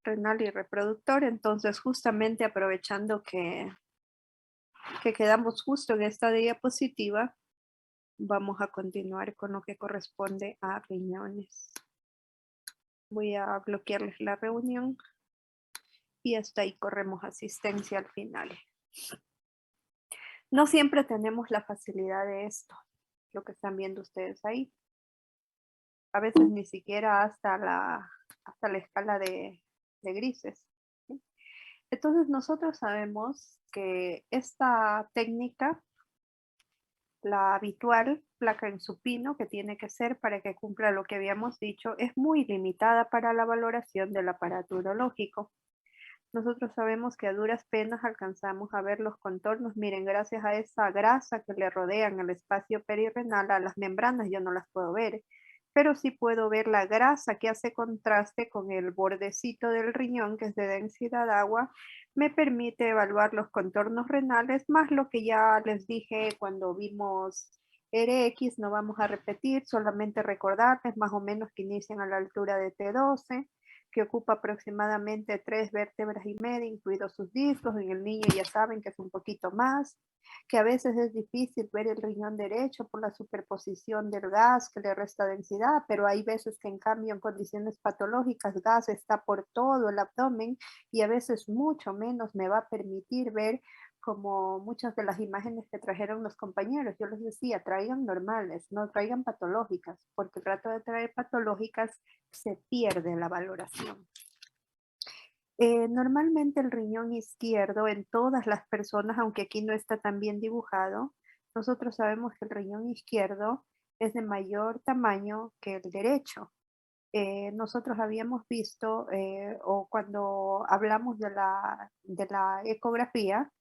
renal y reproductor. Entonces, justamente aprovechando que quedamos justo en esta diapositiva, vamos a continuar con lo que corresponde a riñones. Voy a bloquearles la reunión y hasta ahí corremos asistencia al final. No siempre tenemos la facilidad de esto, lo que están viendo ustedes ahí. A veces ni siquiera hasta la escala de grises, ¿sí? Entonces nosotros sabemos que esta técnica, la habitual, placa en supino, que tiene que ser para que cumpla lo que habíamos dicho, es muy limitada para la valoración del aparato urológico. Nosotros sabemos que a duras penas alcanzamos a ver los contornos. Miren, gracias a esa grasa que le rodean el espacio perirrenal, a las membranas yo no las puedo ver, pero sí puedo ver la grasa que hace contraste con el bordecito del riñón, que es de densidad de agua. Me permite evaluar los contornos renales, más lo que ya les dije cuando vimos RX. No vamos a repetir, solamente recordarles más o menos que inician a la altura de T12, que ocupa aproximadamente 3 vértebras y media, incluidos sus discos. En el niño ya saben que es un poquito más, que a veces es difícil ver el riñón derecho por la superposición del gas que le resta densidad, pero hay veces que en cambio en condiciones patológicas gas está por todo el abdomen y a veces mucho menos me va a permitir ver, como muchas de las imágenes que trajeron los compañeros. Yo les decía, traigan normales, no traigan patológicas, porque el trato de traer patológicas se pierde la valoración. Normalmente el riñón izquierdo en todas las personas, aunque aquí no está tan bien dibujado, nosotros sabemos que el riñón izquierdo es de mayor tamaño que el derecho. Nosotros habíamos visto, o cuando hablamos de la ecografía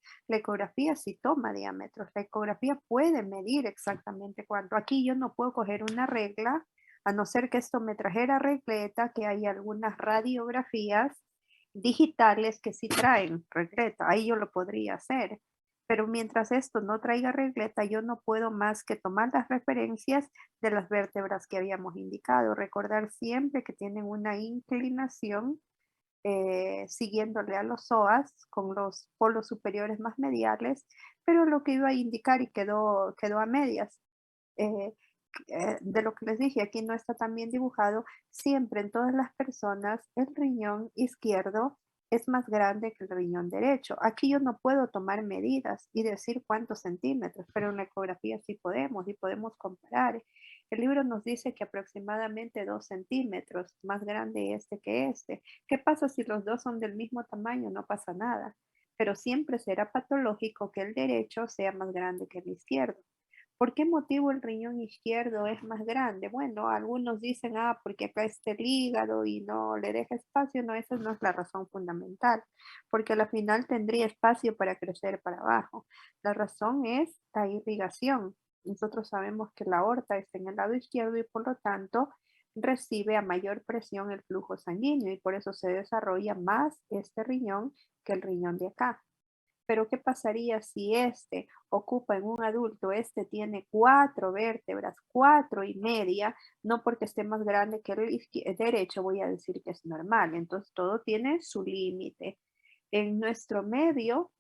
sí toma diámetros, la ecografía puede medir exactamente cuánto. Aquí yo no puedo coger una regla, a no ser que esto me trajera regleta, que hay algunas radiografías digitales que sí traen regleta, ahí yo lo podría hacer. Pero mientras esto no traiga regleta, yo no puedo más que tomar las referencias de las vértebras que habíamos indicado. Recordar siempre que tienen una inclinación siguiéndole a los psoas con los polos superiores más mediales, pero lo que iba a indicar y quedó a medias. eh, de lo que les dije, aquí no está tan bien dibujado, siempre en todas las personas el riñón izquierdo es más grande que el riñón derecho. Aquí yo no puedo tomar medidas y decir cuántos centímetros, pero en la ecografía sí podemos y podemos comparar. El libro nos dice que aproximadamente 2 centímetros, más grande este que este. ¿Qué pasa si los dos son del mismo tamaño? No pasa nada, pero siempre será patológico que el derecho sea más grande que el izquierdo. ¿Por qué motivo el riñón izquierdo es más grande? Bueno, algunos dicen, porque acá está el hígado y no le deja espacio. No, esa no es la razón fundamental, porque al final tendría espacio para crecer para abajo. La razón es la irrigación. Nosotros sabemos que la aorta está en el lado izquierdo y por lo tanto recibe a mayor presión el flujo sanguíneo y por eso se desarrolla más este riñón que el riñón de acá. Pero ¿qué pasaría si este ocupa en un adulto, este tiene 4 vértebras, 4 y media? No porque esté más grande que el derecho voy a decir que es normal. Entonces todo tiene su límite. En nuestro medio,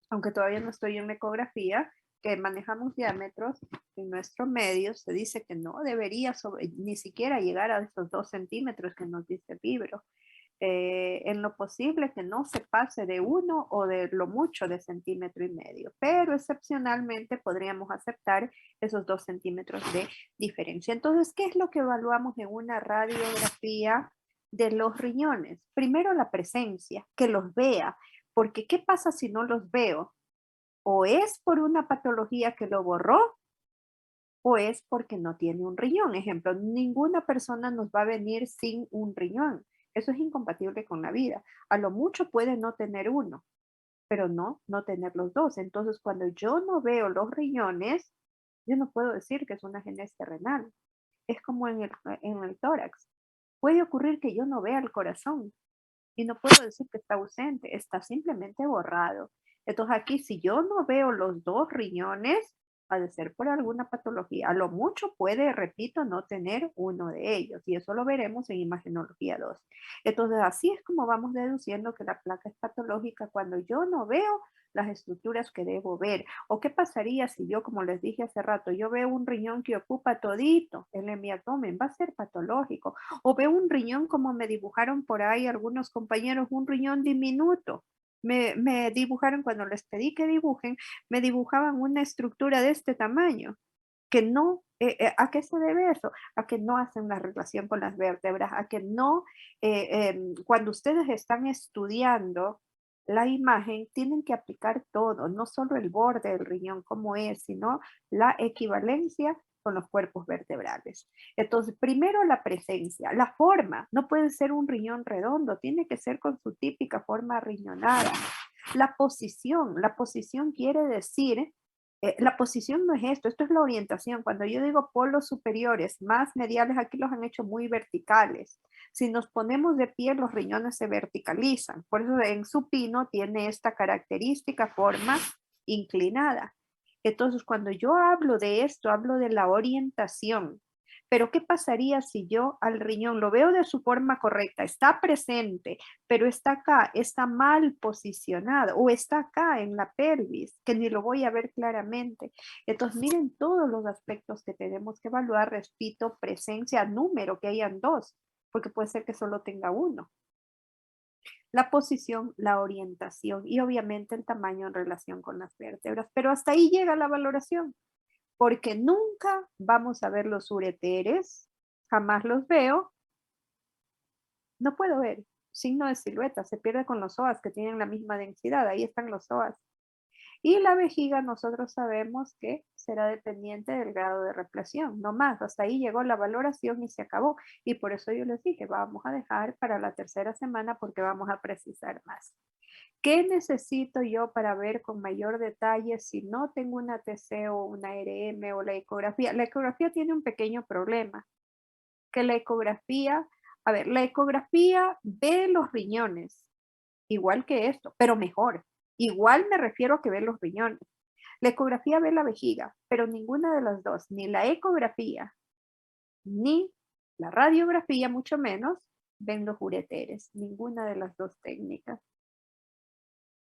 aunque todavía no estoy en la ecografía, que manejamos diámetros, en nuestro medio se dice que no debería ni siquiera llegar a esos 2 centímetros que nos dice el libro. En lo posible que no se pase de 1 o de lo mucho de 1,5 cm, pero excepcionalmente podríamos aceptar esos 2 centímetros de diferencia. Entonces, ¿qué es lo que evaluamos en una radiografía de los riñones? Primero la presencia, que los vea, porque ¿qué pasa si no los veo? O es por una patología que lo borró, o es porque no tiene un riñón. Ejemplo, ninguna persona nos va a venir sin un riñón. Eso es incompatible con la vida. A lo mucho puede no tener uno, pero no tener los dos. Entonces, cuando yo no veo los riñones, yo no puedo decir que es una genesia renal. Es como en el tórax. Puede ocurrir que yo no vea el corazón y no puedo decir que está ausente, está simplemente borrado. Entonces aquí, si yo no veo los dos riñones, ha de ser por alguna patología. A lo mucho puede, repito, no tener uno de ellos y eso lo veremos en imagenología 2. Entonces, así es como vamos deduciendo que la placa es patológica cuando yo no veo las estructuras que debo ver. ¿O qué pasaría si yo, como les dije hace rato, yo veo un riñón que ocupa todito en mi abdomen? Va a ser patológico. O veo un riñón como me dibujaron por ahí algunos compañeros, un riñón diminuto. Me dibujaron, cuando les pedí que dibujen, me dibujaban una estructura de este tamaño, que no, ¿a qué se debe eso? A que no hacen la relación con las vértebras, a que no, cuando ustedes están estudiando la imagen, tienen que aplicar todo, no solo el borde del riñón como es, sino la equivalencia con los cuerpos vertebrales. Entonces, primero la presencia, la forma, no puede ser un riñón redondo, tiene que ser con su típica forma riñonada. La posición quiere decir, la posición no es esto es la orientación. Cuando yo digo polos superiores más mediales, aquí los han hecho muy verticales. Si nos ponemos de pie, los riñones se verticalizan. Por eso en supino tiene esta característica forma inclinada. Entonces, cuando yo hablo de esto, hablo de la orientación. Pero ¿qué pasaría si yo al riñón lo veo de su forma correcta, está presente, pero está acá, está mal posicionado o está acá en la pelvis, que ni lo voy a ver claramente? Entonces, miren todos los aspectos que tenemos que evaluar, repito, presencia, número, que hayan dos, porque puede ser que solo tenga uno. La posición, la orientación y obviamente el tamaño en relación con las vértebras. Pero hasta ahí llega la valoración, porque nunca vamos a ver los ureteres, jamás los veo, no puedo ver signo de silueta, se pierde con los psoas que tienen la misma densidad, ahí están los psoas. Y la vejiga nosotros sabemos que será dependiente del grado de represión, no más, hasta ahí llegó la valoración y se acabó. Y por eso yo les dije, vamos a dejar para la tercera semana porque vamos a precisar más. ¿Qué necesito yo para ver con mayor detalle si no tengo una TC o una RM o la ecografía? La ecografía tiene un pequeño problema, que la ecografía, a ver, la ecografía ve los riñones, igual que esto, pero mejor. Igual me refiero a que ve los riñones. La ecografía ve la vejiga, pero ninguna de las dos, ni la ecografía, ni la radiografía, mucho menos, ven los ureteres, ninguna de las dos técnicas.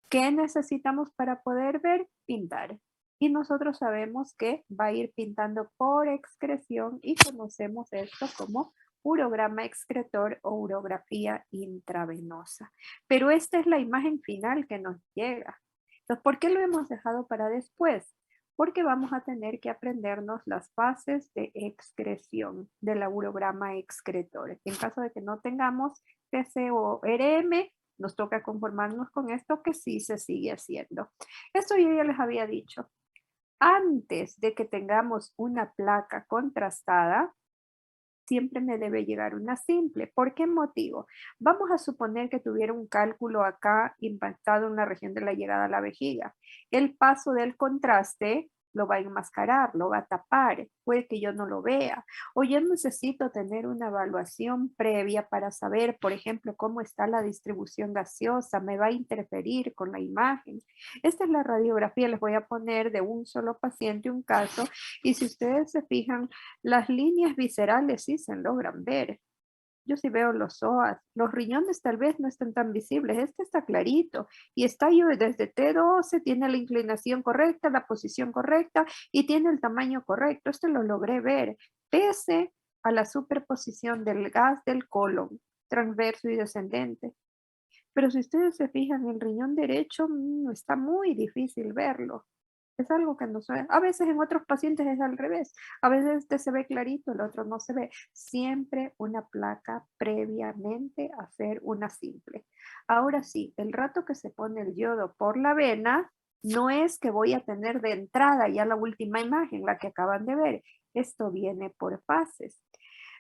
¿Qué necesitamos para poder ver? Pintar. Y nosotros sabemos que va a ir pintando por excreción y conocemos esto como urograma excretor o urografía intravenosa. Pero esta es la imagen final que nos llega. Entonces, ¿por qué lo hemos dejado para después? Porque vamos a tener que aprendernos las fases de excreción del urograma excretor. En caso de que no tengamos TC o RM, nos toca conformarnos con esto que sí se sigue haciendo. Esto yo ya les había dicho. Antes de que tengamos una placa contrastada, siempre me debe llegar una simple. ¿Por qué motivo? Vamos a suponer que tuviera un cálculo acá impactado en la región de la llegada a la vejiga. El paso del contraste lo va a enmascarar, lo va a tapar, puede que yo no lo vea. O yo necesito tener una evaluación previa para saber, por ejemplo, cómo está la distribución gaseosa, me va a interferir con la imagen. Esta es la radiografía, les voy a poner de un solo paciente un caso, y si ustedes se fijan, las líneas viscerales sí se logran ver. Yo sí veo los psoas. Los riñones tal vez no están tan visibles. Este está clarito y está yo desde T12, tiene la inclinación correcta, la posición correcta y tiene el tamaño correcto. Este lo logré ver pese a la superposición del gas del colon transverso y descendente. Pero si ustedes se fijan, el riñón derecho está muy difícil verlo. Es algo que no se ve. A veces en otros pacientes es al revés. A veces este se ve clarito, el otro no se ve. Siempre una placa previamente a hacer una simple. Ahora sí, el rato que se pone el yodo por la vena, no es que voy a tener de entrada ya la última imagen, la que acaban de ver. Esto viene por fases.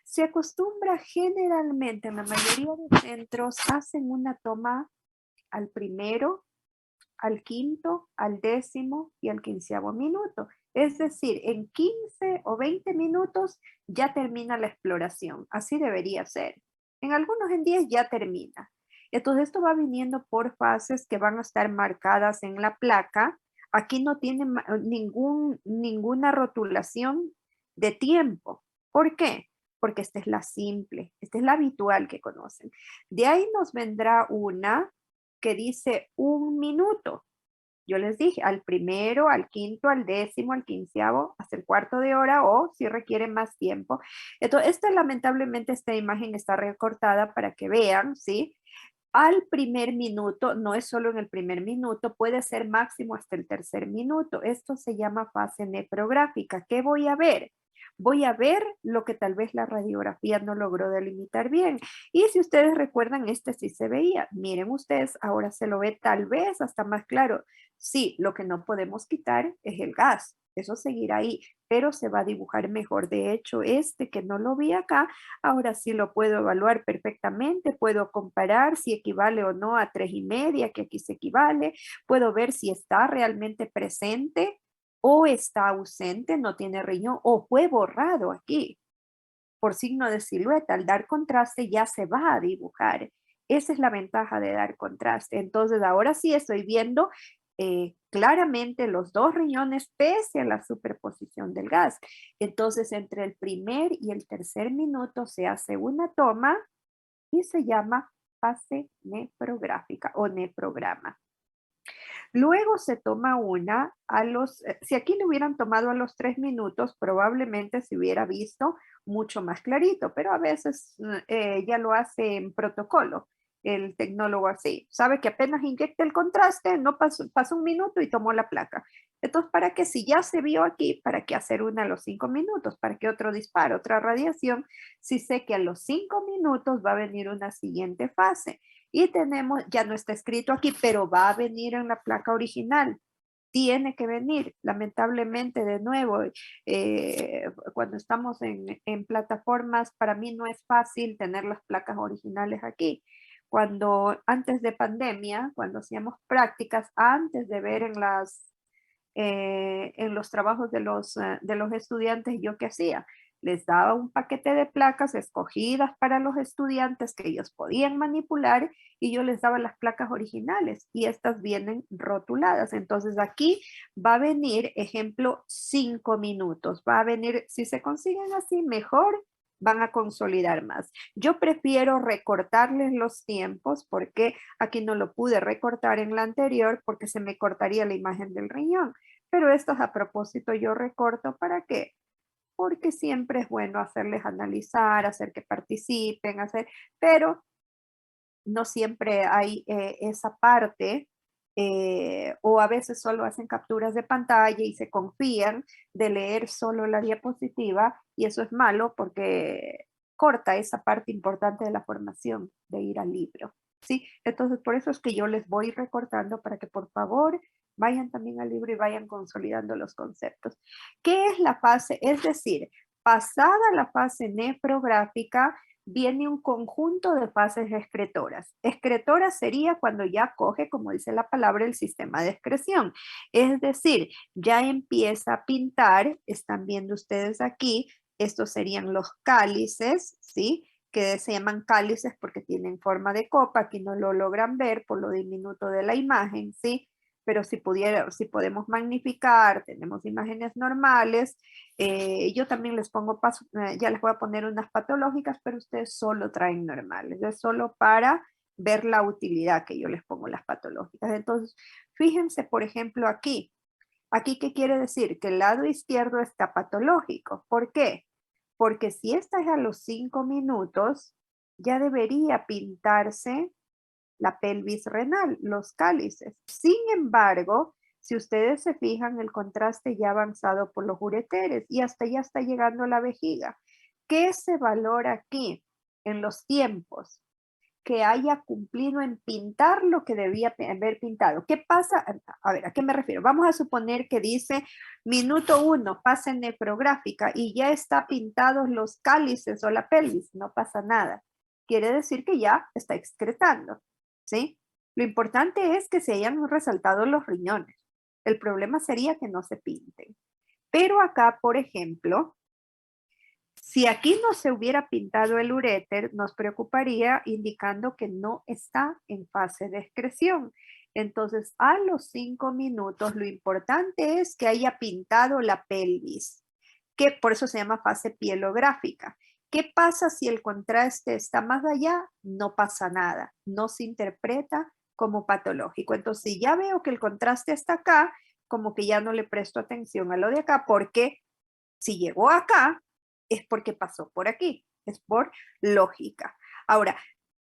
Se acostumbra generalmente, en la mayoría de centros, hacen una toma al primero, al quinto, al décimo y al quinceavo minuto. Es decir, en 15 o 20 minutos ya termina la exploración. Así debería ser. En algunos en 10 ya termina. Entonces esto va viniendo por fases que van a estar marcadas en la placa aquí no tiene ninguna rotulación de tiempo. ¿Por qué? Porque esta es la simple, esta es la habitual que conocen. De ahí nos vendrá una que dice 1 minuto. Yo les dije, al primero, al quinto, al décimo, al quinceavo, hasta el cuarto de hora o si requiere más tiempo. Entonces, lamentablemente, esta imagen está recortada para que vean, ¿sí? Al primer minuto, no es solo en el primer minuto, puede ser máximo hasta el tercer minuto. Esto se llama fase nefrográfica. ¿Qué voy a ver? Voy a ver lo que tal vez la radiografía no logró delimitar bien. Y si ustedes recuerdan, este sí se veía. Miren ustedes, ahora se lo ve tal vez hasta más claro. Sí, lo que no podemos quitar es el gas. Eso seguirá ahí, pero se va a dibujar mejor. De hecho, este que no lo vi acá, ahora sí lo puedo evaluar perfectamente, puedo comparar si equivale o no a 3,5, que aquí se equivale, puedo ver si está realmente presente o está ausente, no tiene riñón o fue borrado aquí por signo de silueta. Al dar contraste ya se va a dibujar. Esa es la ventaja de dar contraste. Entonces ahora sí estoy viendo claramente los dos riñones pese a la superposición del gas. Entonces entre el primer y el tercer minuto se hace una toma y se llama fase nefrográfica o nefrograma. Luego se toma una si aquí le hubieran tomado a los 3 minutos, probablemente se hubiera visto mucho más clarito, pero a veces ya lo hace en protocolo el tecnólogo así. Sabe que apenas inyecta el contraste, no pasó 1 minuto y tomó la placa. Entonces, ¿para qué? Si ya se vio aquí, ¿para qué hacer una a los 5 minutos? ¿Para qué otro disparo, otra radiación? Si sé que a los 5 minutos va a venir una siguiente fase. Y tenemos, ya no está escrito aquí, pero va a venir en la placa original. Tiene que venir, lamentablemente, de nuevo, cuando estamos en plataformas, para mí no es fácil tener las placas originales aquí. Cuando antes de pandemia, cuando hacíamos prácticas, antes de ver en los trabajos de los estudiantes, ¿yo qué hacía? Les daba un paquete de placas escogidas para los estudiantes que ellos podían manipular y yo les daba las placas originales y estas vienen rotuladas. Entonces aquí va a venir, ejemplo, 5 minutos. Va a venir, si se consiguen así, mejor, van a consolidar más. Yo prefiero recortarles los tiempos porque aquí no lo pude recortar en la anterior porque se me cortaría la imagen del riñón. Pero estos a propósito yo recorto, ¿para qué? Porque siempre es bueno hacerles analizar, hacer que participen, pero no siempre hay esa parte, o a veces solo hacen capturas de pantalla y se confían de leer solo la diapositiva y eso es malo porque corta esa parte importante de la formación de ir al libro. ¿Sí? Entonces, por eso es que yo les voy recortando para que por favor vayan también al libro y vayan consolidando los conceptos. ¿Qué es la fase? Es decir, pasada la fase nefrográfica, viene un conjunto de fases excretoras. Excretora sería cuando ya coge, como dice la palabra, el sistema de excreción. Es decir, ya empieza a pintar, están viendo ustedes aquí, estos serían los cálices, ¿sí? Que se llaman cálices porque tienen forma de copa, aquí no lo logran ver por lo diminuto de la imagen, ¿sí? Pero si podemos magnificar, tenemos imágenes normales. Yo también les pongo ya les voy a poner unas patológicas, pero ustedes solo traen normales. Es solo para ver la utilidad que yo les pongo las patológicas. Entonces, fíjense, por ejemplo, aquí. Aquí, ¿qué quiere decir? Que el lado izquierdo está patológico. ¿Por qué? Porque si esta es a los 5 minutos, ya debería pintarse la pelvis renal, los cálices. Sin embargo, si ustedes se fijan, el contraste ya ha avanzado por los ureteres y hasta ya está llegando la vejiga. ¿Qué se valora aquí en los tiempos? Que haya cumplido en pintar lo que debía haber pintado. ¿Qué pasa? A ver, ¿a qué me refiero? Vamos a suponer que dice minuto 1, fase nefrográfica y ya está pintados los cálices o la pelvis. No pasa nada. Quiere decir que ya está excretando. ¿Sí? Lo importante es que se hayan resaltado los riñones. El problema sería que no se pinten. Pero acá, por ejemplo, si aquí no se hubiera pintado el uréter, nos preocuparía indicando que no está en fase de excreción. Entonces, a los 5 minutos, lo importante es que haya pintado la pelvis, que por eso se llama fase pielográfica. ¿Qué pasa si el contraste está más allá? No pasa nada, no se interpreta como patológico. Entonces, si ya veo que el contraste está acá, como que ya no le presto atención a lo de acá, porque si llegó acá, es porque pasó por aquí, es por lógica. Ahora,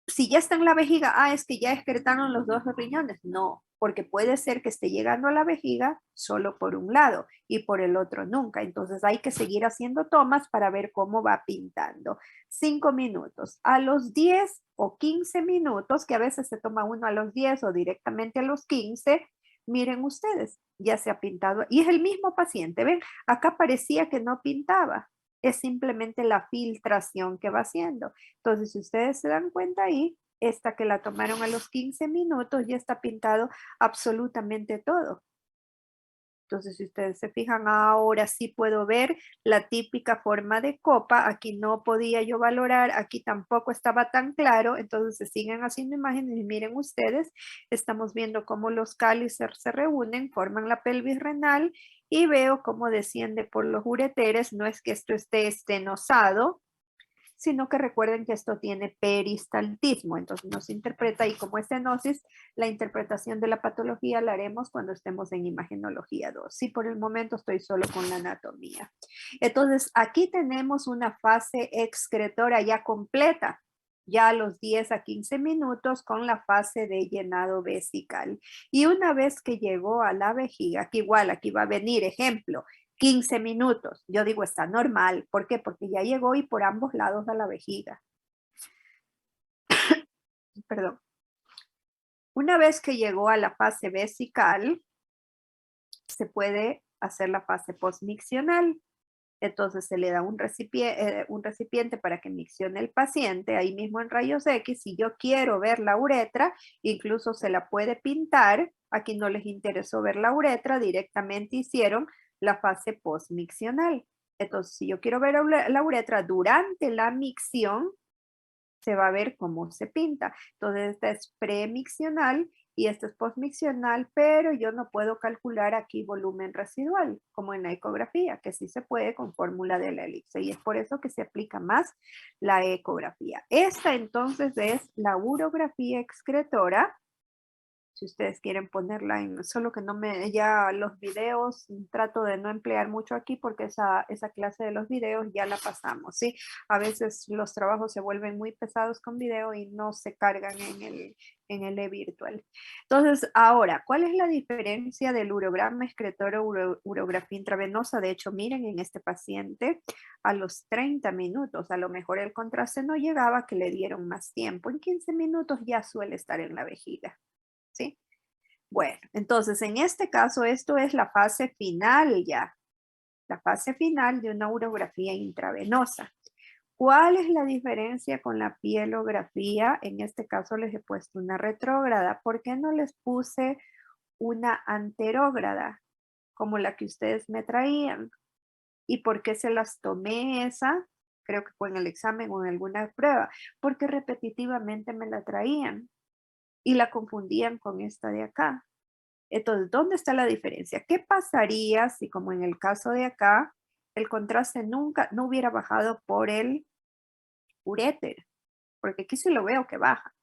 si ya está en la vejiga, es que ya excretaron los dos riñones. No, porque puede ser que esté llegando a la vejiga solo por un lado y por el otro nunca. Entonces hay que seguir haciendo tomas para ver cómo va pintando. 5 minutos. A los 10 o 15 minutos, que a veces se toma uno a los 10 o directamente a los 15, miren ustedes, ya se ha pintado. Y es el mismo paciente, ¿ven? Acá parecía que no pintaba. Es simplemente la filtración que va haciendo. Entonces, si ustedes se dan cuenta ahí, esta que la tomaron a los 15 minutos ya está pintado absolutamente todo. Entonces, si ustedes se fijan, ahora sí puedo ver la típica forma de copa. Aquí no podía yo valorar, aquí tampoco estaba tan claro. Entonces, se siguen haciendo imágenes y miren ustedes, estamos viendo cómo los cálices se reúnen, forman la pelvis renal y veo cómo desciende por los ureteres. No es que esto esté estenosado, sino que recuerden que esto tiene peristaltismo, entonces no se interpreta y como estenosis, la interpretación de la patología la haremos cuando estemos en imagenología 2. Sí, por el momento estoy solo con la anatomía. Entonces, aquí tenemos una fase excretora ya completa, ya a los 10 a 15 minutos con la fase de llenado vesical. Y una vez que llegó a la vejiga, que igual aquí va a venir ejemplo, 15 minutos. Yo digo, está normal. ¿Por qué? Porque ya llegó y por ambos lados de la vejiga. Perdón. Una vez que llegó a la fase vesical, se puede hacer la fase postmiccional. Entonces se le da un recipiente para que miccione el paciente, ahí mismo en rayos X. Si yo quiero ver la uretra, incluso se la puede pintar. Aquí no les interesó ver la uretra, directamente hicieron la fase postmiccional. Entonces, si yo quiero ver la uretra durante la micción, se va a ver cómo se pinta. Entonces, esta es premiccional y esta es postmiccional, pero yo no puedo calcular aquí volumen residual, como en la ecografía, que sí se puede con fórmula de la elipse, y es por eso que se aplica más la ecografía. Esta entonces es la urografía excretora. Si ustedes quieren ponerla en, solo que no me, ya los videos, trato de no emplear mucho aquí porque esa clase de los videos ya la pasamos, ¿sí? A veces los trabajos se vuelven muy pesados con video y no se cargan en el e-virtual. Entonces, ahora, ¿cuál es la diferencia del urograma excretor o urografía intravenosa? De hecho, miren en este paciente, a los 30 minutos, a lo mejor el contraste no llegaba, que le dieron más tiempo. En 15 minutos ya suele estar en la vejiga. ¿Sí? Bueno, entonces en este caso esto es la fase final ya, la fase final de una urografía intravenosa. ¿Cuál es la diferencia con la pielografía? En este caso les he puesto una retrógrada. ¿Por qué no les puse una anterógrada como la que ustedes me traían? ¿Y por qué se las tomé esa? Creo que fue en el examen o en alguna prueba. Porque repetitivamente me la traían y la confundían con esta de acá. Entonces, ¿dónde está la diferencia? ¿Qué pasaría si, como en el caso de acá, el contraste nunca no hubiera bajado por el uréter? Porque aquí sí lo veo que baja.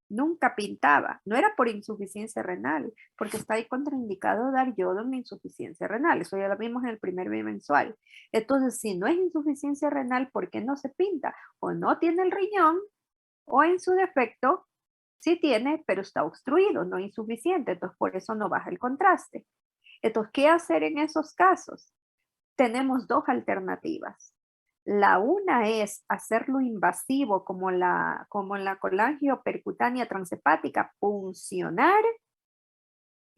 Nunca pintaba. No era por insuficiencia renal, porque está ahí contraindicado dar yodo en insuficiencia renal. Eso ya lo vimos en el primer bimensual. Entonces, si no es insuficiencia renal, ¿por qué no se pinta? O no tiene el riñón, o en su defecto, sí tiene, pero está obstruido, no insuficiente. Entonces, por eso no baja el contraste. Entonces, ¿qué hacer en esos casos? Tenemos dos alternativas. La una es hacerlo invasivo como en la colangio percutánea transepática, funcionar,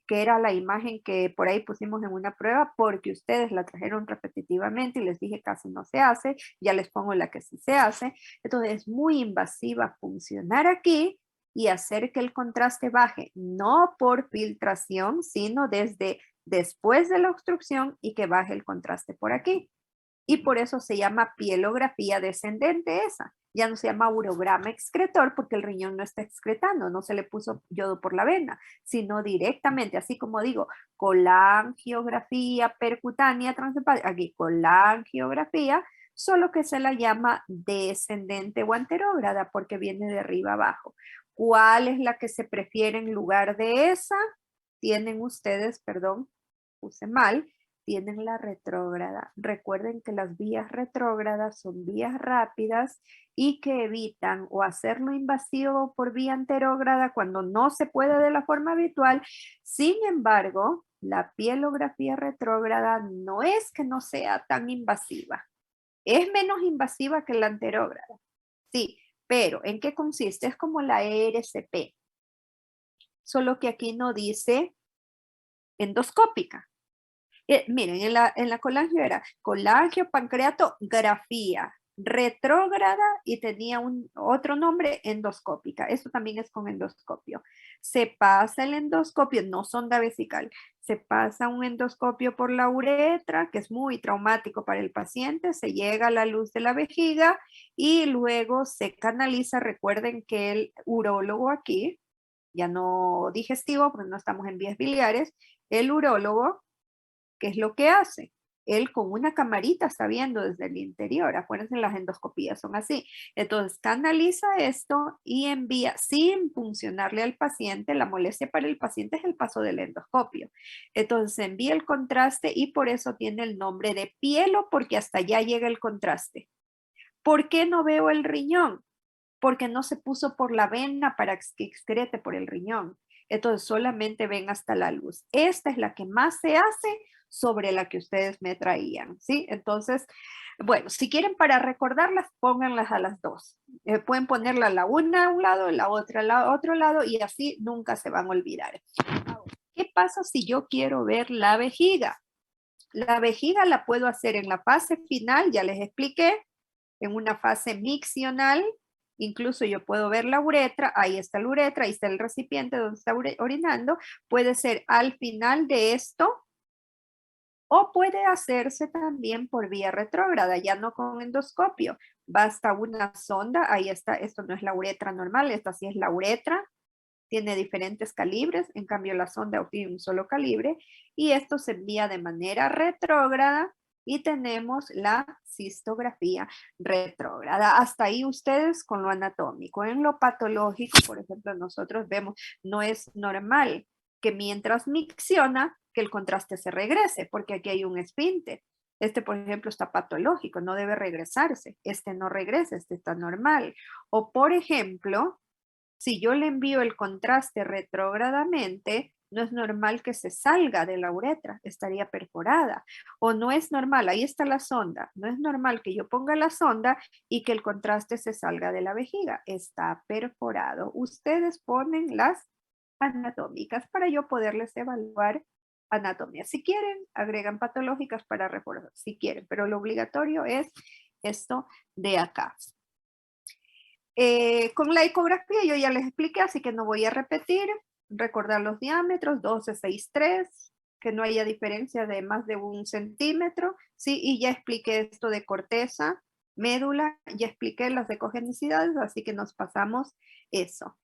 que era la imagen que por ahí pusimos en una prueba porque ustedes la trajeron repetitivamente y les dije casi no se hace, ya les pongo la que sí se hace. Entonces es muy invasiva funcionar aquí y hacer que el contraste baje, no por filtración, sino desde después de la obstrucción y que baje el contraste por aquí. y por eso se llama pielografía descendente esa. Ya no se llama urograma excretor porque el riñón no está excretando, no se le puso yodo por la vena, sino directamente, así como digo, colangiografía percutánea transhepática, aquí colangiografía, solo que se la llama descendente o anterógrada porque viene de arriba abajo. ¿Cuál es la que se prefiere en lugar de esa? Tienen ustedes, perdón, puse mal, tienen la retrógrada. Recuerden que las vías retrógradas son vías rápidas y que evitan o hacerlo invasivo por vía anterógrada cuando no se puede de la forma habitual. Sin embargo, la pielografía retrógrada no es que no sea tan invasiva. Es menos invasiva que la anterógrada. Sí, pero ¿en qué consiste? Es como la ERCP, solo que aquí no dice endoscópica. Miren, en la colangio era colangio, pancreatografía, retrógrada y tenía otro nombre, endoscópica. Eso también es con endoscopio. Se pasa el endoscopio, no sonda vesical, se pasa un endoscopio por la uretra, que es muy traumático para el paciente, se llega a la luz de la vejiga y luego se canaliza. Recuerden que el urólogo aquí, ya no digestivo, porque no estamos en vías biliares, el urólogo, ¿qué es lo que hace? Él con una camarita está viendo desde el interior. Acuérdense, las endoscopías son así. Entonces, canaliza esto y envía, sin funcionarle al paciente, la molestia para el paciente es el paso del endoscopio. Entonces, envía el contraste y por eso tiene el nombre de pielo, porque hasta allá llega el contraste. ¿Por qué no veo el riñón? Porque no se puso por la vena para que excrete por el riñón. Entonces solamente ven hasta la luz. Esta es la que más se hace sobre la que ustedes me traían, ¿sí? Entonces, bueno, si quieren para recordarlas, pónganlas a las dos. Pueden ponerla la una a un lado, la otra al otro lado y así nunca se van a olvidar. Ahora, ¿qué pasa si yo quiero ver la vejiga? La vejiga la puedo hacer en la fase final, ya les expliqué, en una fase miccional. Incluso yo puedo ver la uretra, ahí está la uretra, ahí está el recipiente donde está orinando. Puede ser al final de esto o puede hacerse también por vía retrógrada, ya no con endoscopio. Basta una sonda, ahí está, esto no es la uretra normal, esta sí es la uretra, tiene diferentes calibres, en cambio la sonda tiene un solo calibre y esto se envía de manera retrógrada y tenemos la cistografía retrógrada. Hasta ahí ustedes con lo anatómico. En lo patológico, por ejemplo, nosotros vemos, no es normal que mientras micciona, que el contraste se regrese, porque aquí hay un esfínter. Este, por ejemplo, está patológico, no debe regresarse. Este no regresa, este está normal. O, por ejemplo, si yo le envío el contraste retrógradamente, no es normal que se salga de la uretra, estaría perforada. O no es normal, ahí está la sonda, no es normal que yo ponga la sonda y que el contraste se salga de la vejiga, está perforado. Ustedes ponen las anatómicas para yo poderles evaluar anatomía. Si quieren, agregan patológicas para reforzar, si quieren, pero lo obligatorio es esto de acá. Con la ecografía yo ya les expliqué, así que no voy a repetir. Recordar los diámetros, 12, 6, 3, que no haya diferencia de más de 1 centímetro, ¿sí? Y ya expliqué esto de corteza, médula, ya expliqué las ecogenicidades, así que nos pasamos eso.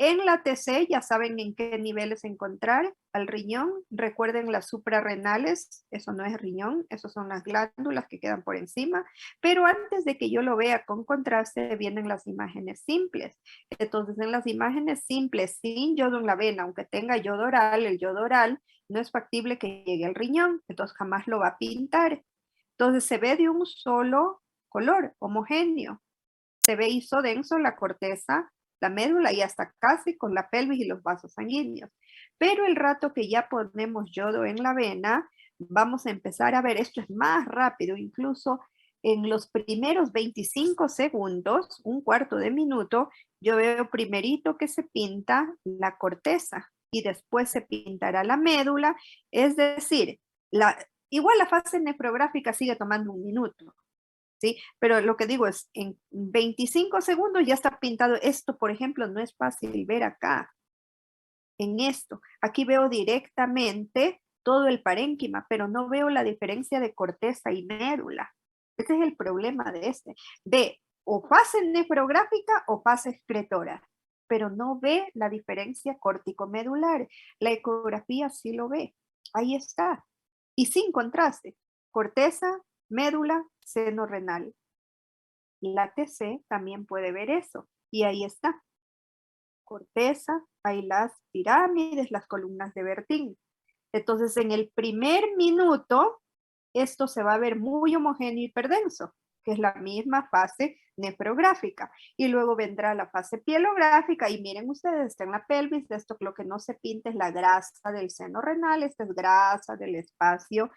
En la TC ya saben en qué niveles encontrar al riñón. Recuerden las suprarrenales, eso no es riñón, eso son las glándulas que quedan por encima. Pero antes de que yo lo vea con contraste, vienen las imágenes simples. Entonces, en las imágenes simples, sin yodo en la vena, aunque tenga yodo oral, el yodo oral no es factible que llegue al riñón, entonces jamás lo va a pintar. Entonces, se ve de un solo color, homogéneo. Se ve isodenso la corteza, la médula y hasta casi con la pelvis y los vasos sanguíneos. Pero el rato que ya ponemos yodo en la vena, vamos a empezar a ver, esto es más rápido, incluso en los primeros 25 segundos, un cuarto de minuto, yo veo primerito que se pinta la corteza y después se pintará la médula, es decir, igual la fase nefrográfica sigue tomando un minuto, ¿sí? Pero lo que digo es, en 25 segundos ya está pintado. Esto, por ejemplo, no es fácil ver acá, en esto. Aquí veo directamente todo el parénquima, pero no veo la diferencia de corteza y médula. Ese es el problema de este. Ve o fase nefrográfica o fase excretora, pero no ve la diferencia córtico-medular. La ecografía sí lo ve. Ahí está. Y sin contraste. Corteza, médula, seno renal. La TC también puede ver eso. Y ahí está. Corteza, hay las pirámides, las columnas de Bertin. Entonces, en el primer minuto, esto se va a ver muy homogéneo y hiperdenso, que es la misma fase nefrográfica. Y luego vendrá la fase pielográfica y miren ustedes, está en la pelvis, de esto lo que no se pinta es la grasa del seno renal, esta es grasa del espacio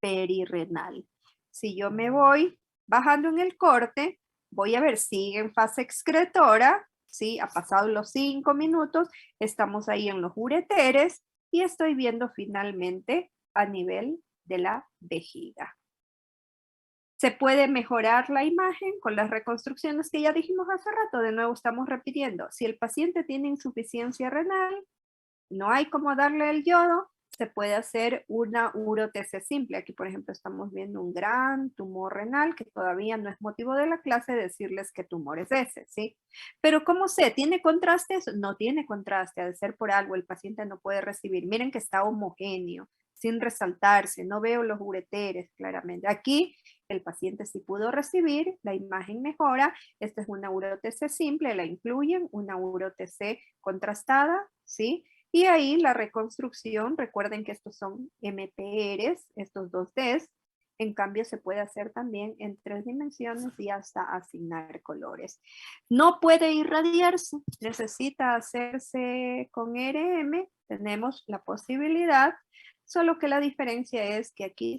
perirrenal. Si yo me voy bajando en el corte, voy a ver, sigue en fase excretora, ¿sí? Ha pasado los 5 minutos, estamos ahí en los ureteres y estoy viendo finalmente a nivel de la vejiga. Se puede mejorar la imagen con las reconstrucciones que ya dijimos hace rato. De nuevo estamos repitiendo. Si el paciente tiene insuficiencia renal, no hay como darle el yodo, se puede hacer una urotese simple. Aquí, por ejemplo, estamos viendo un gran tumor renal que todavía no es motivo de la clase decirles qué tumor es ese, ¿sí? Pero ¿cómo sé? ¿Tiene contrastes? No tiene contraste. Ha de ser por algo, el paciente no puede recibir. Miren que está homogéneo, sin resaltarse. No veo los ureteres claramente. Aquí el paciente sí pudo recibir, la imagen mejora. Esta es una urotese simple, la incluyen, una urotese contrastada, ¿sí? Y ahí la reconstrucción, recuerden que estos son MPRs, estos 2Ds, en cambio se puede hacer también en 3 dimensiones y hasta asignar colores. No puede irradiarse, necesita hacerse con RM, tenemos la posibilidad, solo que la diferencia es que aquí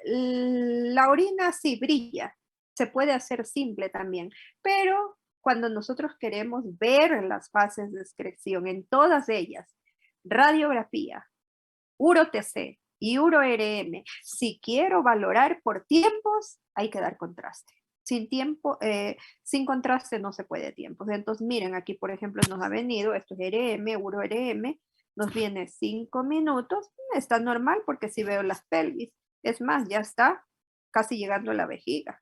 la orina sí brilla, se puede hacer simple también, pero cuando nosotros queremos ver las fases de excreción en todas ellas, radiografía, uro-TC y uro-RM, si quiero valorar por tiempos, hay que dar contraste. Sin tiempo, sin contraste no se puede tiempos. Entonces, miren, aquí por ejemplo nos ha venido, esto es RM, uro-RM, nos viene 5 minutos, está normal porque si veo las pelvis, es más, ya está casi llegando a la vejiga,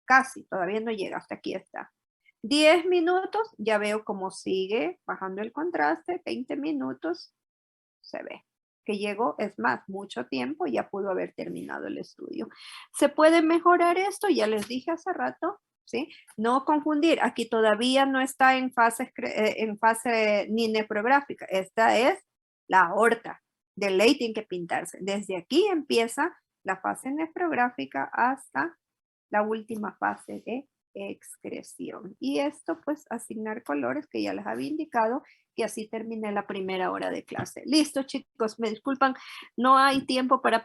casi, todavía no llega, hasta aquí está. 10 minutos, ya veo cómo sigue bajando el contraste, 20 minutos, se ve que llegó, es más, mucho tiempo, ya pudo haber terminado el estudio. ¿Se puede mejorar esto? Ya les dije hace rato, ¿sí? No confundir, aquí todavía no está en fase ni nefrográfica, esta es la aorta, de ley tiene que pintarse. Desde aquí empieza la fase nefrográfica hasta la última fase de excreción. Y esto pues asignar colores que ya les había indicado que así terminé la primera hora de clase. Listo chicos, me disculpan, no hay tiempo para